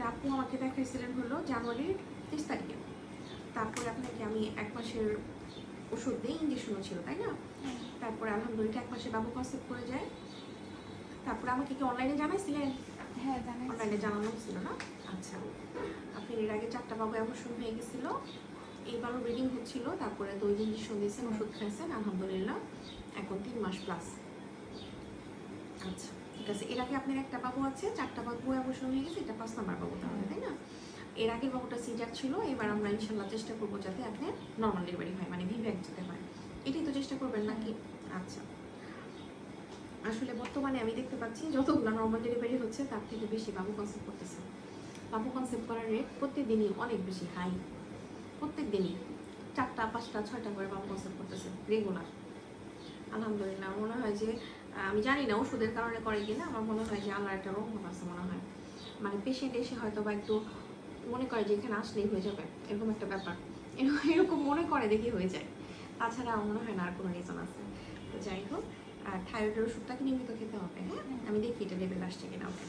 আপু আমাকে দেখাইছিলেন হলো জানুয়ারির 30 তারিখে। তারপরে আপনাকে আমি 1 মাসের ওষুধ দিয়ে ইঞ্জেকশনও ছিল, তাই না? তারপরে আলহামদুলিল্লাহ 1 মাসে বাবু কনসেপ্ট করে যায়। তারপরে আমাকে কি অনলাইনে জানাইছিলেন? হ্যাঁ জানাই। অনলাইনে জানানো ছিল না? আচ্ছা, আপনি এর আগে 4টা বাবু অবশ্যই হয়ে গেছিল, এইবারও ব্রিডিং হচ্ছিল, তারপরে 2 ইঞ্জেকশন দিয়েছেন, ওষুধ খাইছেন, আলহামদুলিল্লাহ এখন 3 মাস প্লাস। আচ্ছা ঠিক আছে, এর আগে আপনার 1টা বাবু আছে, 4টা বাবু অবশ্যই হয়ে গেছে, এটা 5 নাম্বার বাবু তাহলে, তাই না? এর আগে বাবুটা সিজার ছিল, এবার আমরা ইনশাল্লাহ চেষ্টা করবো যাতে আপনার নর্মাল ডেলিভারি হয়, মানে ভিভ্যাক যেতে হয়, এটাই তো চেষ্টা করবেন নাকি? আচ্ছা, আসলে বর্তমানে আমি দেখতে পাচ্ছি যতগুলো নর্মাল ডেলিভারি হচ্ছে তার থেকে বেশি বাবু কনসেপ্ট করতেছে। বাবু কনসেপ্ট করার রেট প্রত্যেক দিনই অনেক বেশি হাই, প্রত্যেক দিনই 4টা 5টা 6টা করে বাবু কনসেপ্ট করতেছে রেগুলার। আলহামদুলিল্লাহ মনে হয় যে আমি জানি না ওষুধের কারণে করে কিনা, আমার মনে হয় যে আল্লাহর একটা রহমত আছে মনে হয়, মানে পেশেন্ট এসে হয়তো বা একটু মনে করে যে এখানে আসলেই হয়ে যাবে, এরকম একটা ব্যাপার, এরকম মনে করে দেখি হয়ে যায়, তাছাড়া আমার মনে হয় না আর কোনো রিজন আছে। তো যাই হোক, আর থাইরয়েডের ওষুধটাকে নিয়মিত খেতে হবে, হ্যাঁ? আমি দেখি এটা লেভেল আসছে কিনা। ওকে।